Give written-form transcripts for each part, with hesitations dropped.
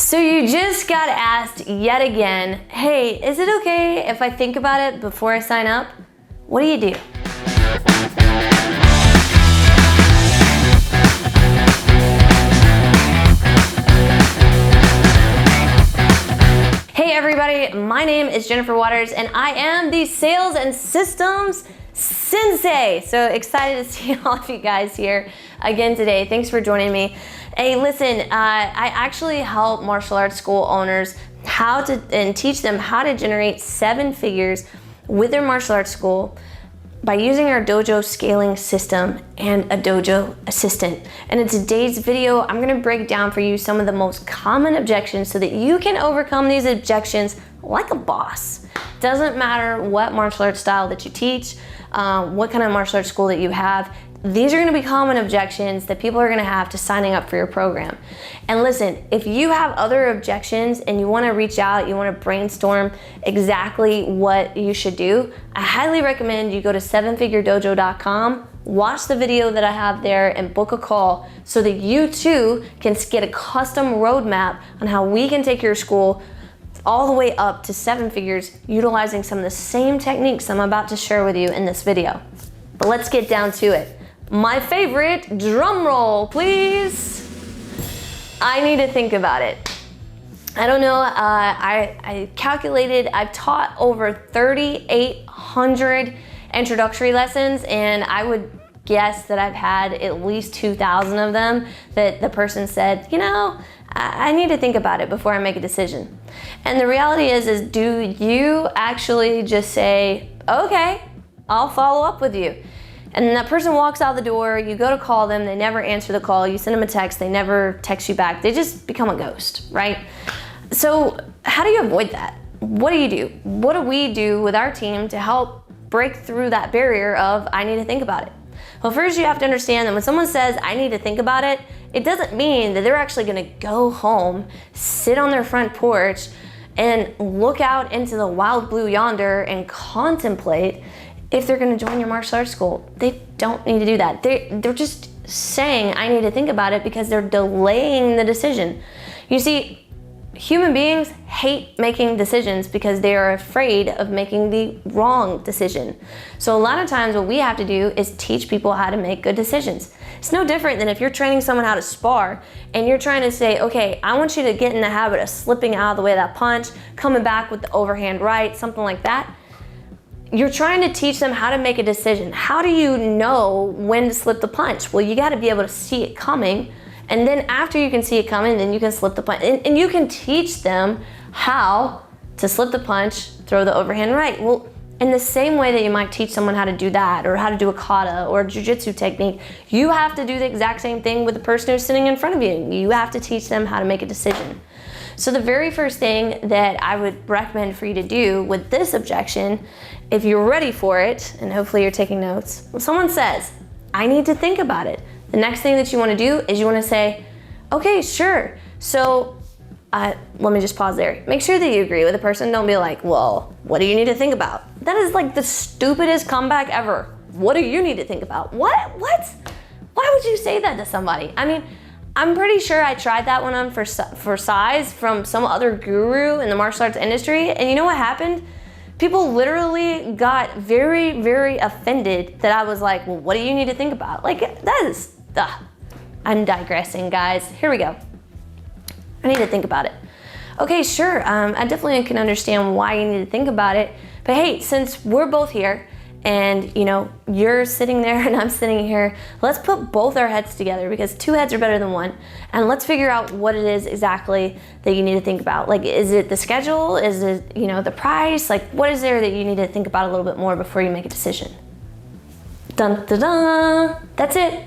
So you just got asked yet again, hey, is it okay if I think about it before I sign up? What do you do? Hey everybody, my name is Jennifer Waters and I am the Sales and Systems Sensei. So excited to see all of you guys here again today. Thanks for joining me. Hey, listen, I actually help martial arts school owners and teach them how to generate 7 figures with their martial arts school by using our dojo scaling system and a dojo assistant. And in today's video, I'm gonna break down for you some of the most common objections so that you can overcome these objections like a boss. Doesn't matter what martial arts style that you teach, what kind of martial arts school that you have, these are gonna be common objections that people are gonna have to signing up for your program. And listen, if you have other objections and you wanna reach out, you wanna brainstorm exactly what you should do, I highly recommend you go to 7figuredojo.com, watch the video that I have there and book a call so that you too can get a custom roadmap on how we can take your school all the way up to 7 figures utilizing some of the same techniques I'm about to share with you in this video. But let's get down to it. My favorite, drum roll, please. I need to think about it. I don't know, I calculated, I've taught over 3,800 introductory lessons, and I would guess that I've had at least 2,000 of them that the person said, you know, I need to think about it before I make a decision. And the reality is do you actually just say, okay, I'll follow up with you? And then that person walks out the door, you go to call them, they never answer the call, you send them a text, they never text you back, they just become a ghost, right? So how do you avoid that? What do? What do we do with our team to help break through that barrier of I need to think about it? Well, first you have to understand that when someone says I need to think about it, it doesn't mean that they're actually gonna go home, sit on their front porch, and look out into the wild blue yonder and contemplate if they're gonna join your martial arts school. They don't need to do that. They're just saying, I need to think about it because they're delaying the decision. You see, human beings hate making decisions because they are afraid of making the wrong decision. So a lot of times what we have to do is teach people how to make good decisions. It's no different than if you're training someone how to spar and you're trying to say, okay, I want you to get in the habit of slipping out of the way of that punch, coming back with the overhand right, something like that. You're trying to teach them how to make a decision. How do you know when to slip the punch? Well, you gotta be able to see it coming, and then after you can see it coming, then you can slip the punch. And you can teach them how to slip the punch, throw the overhand right. Well, in the same way that you might teach someone how to do that, or how to do a kata or a jiu-jitsu technique, you have to do the exact same thing with the person who's sitting in front of you. You have to teach them how to make a decision. So the very first thing that I would recommend for you to do with this objection, if you're ready for it, and hopefully you're taking notes, when someone says, I need to think about it, the next thing that you want to do is you want to say, okay, sure. So let me just pause there. Make sure that you agree with the person. Don't be like, well, what do you need to think about? That is like the stupidest comeback ever. What do you need to think about? What? Why would you say that to somebody? I mean, I'm pretty sure I tried that one on for size from some other guru in the martial arts industry, and you know what happened? People literally got very, very offended that I was like, well, what do you need to think about? Like, that is, I'm digressing, guys. Here we go. I need to think about it. Okay, sure, I definitely can understand why you need to think about it, but hey, since we're both here, and you know, you're sitting there and I'm sitting here, let's put both our heads together because 2 heads are better than 1, and let's figure out what it is exactly that you need to think about. Like, is it the schedule? Is it, you know, the price? Like, what is there that you need to think about a little bit more before you make a decision? Dun, dun, dun. That's it.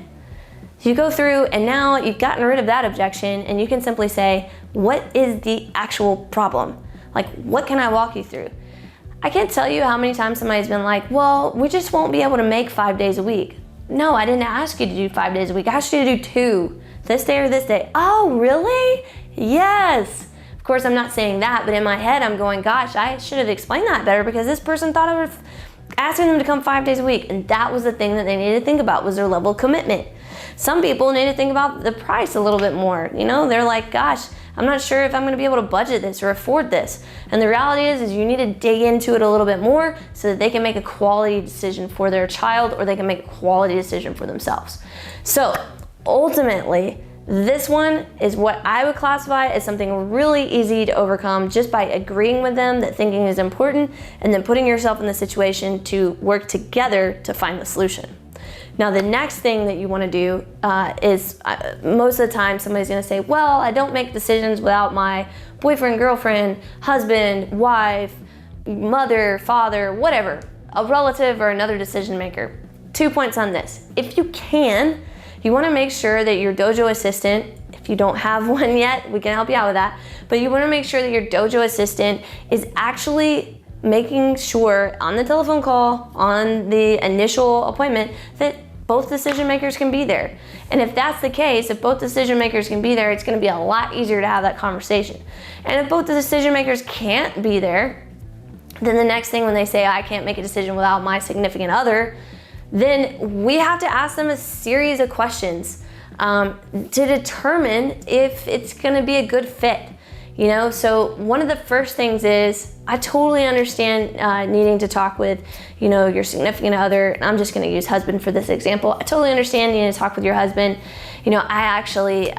You go through and now you've gotten rid of that objection and you can simply say, what is the actual problem? Like, what can I walk you through? I can't tell you how many times somebody's been like, well, we just won't be able to make 5 days a week. No, I didn't ask you to do 5 days a week. I asked you to do 2, this day or this day. Oh, really? Yes. Of course, I'm not saying that, but in my head, I'm going, gosh, I should have explained that better because this person thought I was asking them to come 5 days a week. And that was the thing that they needed to think about, was their level of commitment. Some people need to think about the price a little bit more. You know, they're like, gosh, I'm not sure if I'm going to be able to budget this or afford this. And the reality is you need to dig into it a little bit more so that they can make a quality decision for their child, or they can make a quality decision for themselves. So ultimately, this one is what I would classify as something really easy to overcome just by agreeing with them that thinking is important, and then putting yourself in the situation to work together to find the solution. Now, the next thing that you want to do is most of the time somebody's going to say, well, I don't make decisions without my boyfriend, girlfriend, husband, wife, mother, father, whatever, a relative or another decision maker. 2 points on this. If you can, you want to make sure that your dojo assistant, if you don't have one yet, we can help you out with that, but you want to make sure that your dojo assistant is actually making sure on the telephone call, on the initial appointment, that both decision makers can be there. And if that's the case, if both decision makers can be there, it's going to be a lot easier to have that conversation. And if both the decision makers can't be there, then the next thing when they say, I can't make a decision without my significant other, then we have to ask them a series of questions to determine if it's going to be a good fit. You know, so one of the first things is, I totally understand needing to talk with, you know, your significant other. And I'm just going to use husband for this example. I totally understand needing to talk with your husband. You know, I actually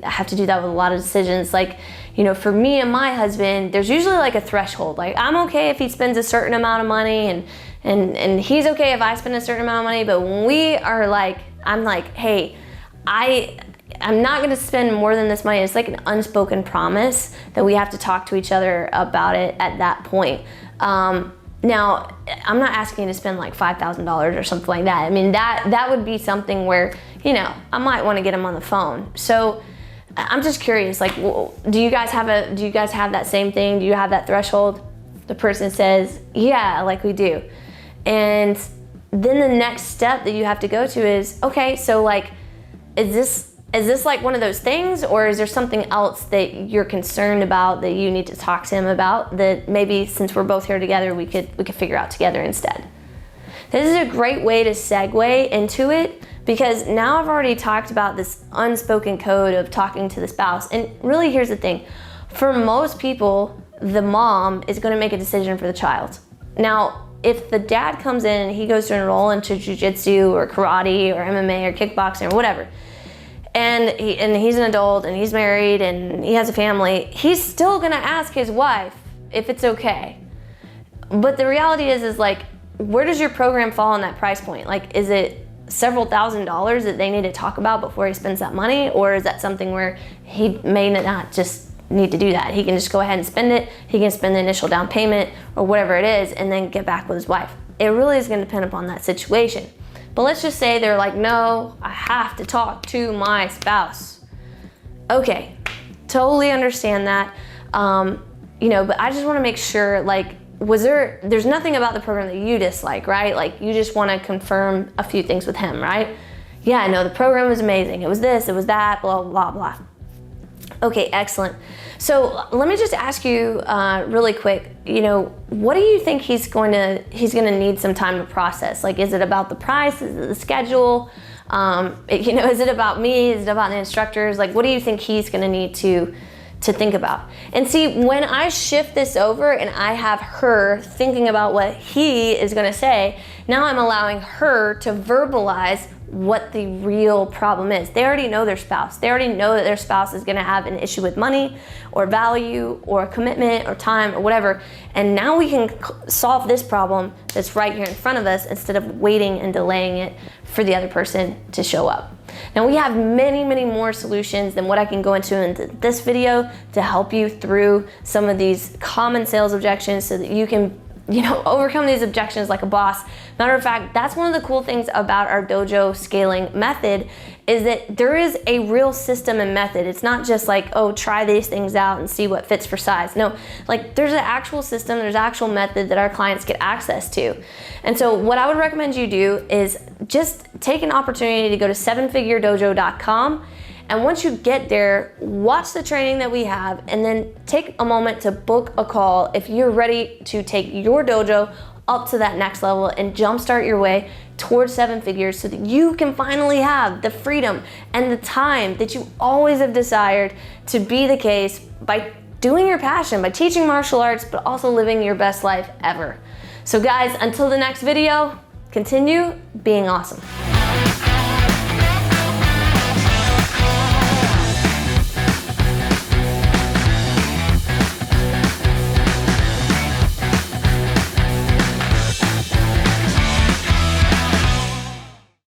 have to do that with a lot of decisions. Like, you know, for me and my husband, there's usually like a threshold. Like, I'm okay if he spends a certain amount of money, and he's okay if I spend a certain amount of money. But when we are like, I'm like, hey, I'm not going to spend more than this money. It's like an unspoken promise that we have to talk to each other about it at that point. Now, I'm not asking you to spend like $5,000 or something like that. I mean, that would be something where, you know, I might want to get him on the phone. So I'm just curious, like, do you guys have that same thing? Do you have that threshold? The person says, yeah, like we do. And then the next step that you have to go to is, okay, so like, is this like one of those things, or is there something else that you're concerned about that you need to talk to him about, that maybe since we're both here together, we could figure out together instead? This is a great way to segue into it, because now I've already talked about this unspoken code of talking to the spouse. And really, here's the thing. For most people, the mom is going to make a decision for the child. Now, if the dad comes in and he goes to enroll into jiu-jitsu or karate or MMA or kickboxing or whatever, and he's an adult and he's married and he has a family, he's still gonna ask his wife if it's okay. But the reality is like, where does your program fall on that price point? Like, is it several $1,000s that they need to talk about before he spends that money? Or is that something where he may not just need to do that? He can just go ahead and spend it. He can spend the initial down payment or whatever it is and then get back with his wife. It really is gonna depend upon that situation. But let's just say they're like, no, I have to talk to my spouse. Okay, totally understand that. You know, but I just want to make sure, like, there's nothing about the program that you dislike, right? Like, you just want to confirm a few things with him, right? Yeah, no, the program was amazing. It was this, it was that, blah, blah, blah. Okay, excellent. So let me just ask you really quick, you know, what do you think he's gonna need some time to process? Like, is it about the price? Is it the schedule? You know, is it about me? Is it about the instructors? Like, what do you think he's gonna need to think about? And see, when I shift this over and I have her thinking about what he is gonna say, now I'm allowing her to verbalize what the real problem is. They already know their spouse. They already know that their spouse is gonna have an issue with money or value or commitment or time or whatever. And now we can solve this problem that's right here in front of us instead of waiting and delaying it for the other person to show up. Now, we have many, many more solutions than what I can go into in this video to help you through some of these common sales objections so that you can, you know, overcome these objections like a boss. Matter of fact, that's one of the cool things about our dojo scaling method, is that there is a real system and method. It's not just like, oh, try these things out and see what fits for size. No, like, there's an actual system, there's actual method that our clients get access to. And so what I would recommend you do is just take an opportunity to go to sevenfiguredojo.com. And once you get there, watch the training that we have, and then take a moment to book a call if you're ready to take your dojo up to that next level and jumpstart your way towards 7 figures so that you can finally have the freedom and the time that you always have desired to be the case by doing your passion, by teaching martial arts, but also living your best life ever. So guys, until the next video, continue being awesome.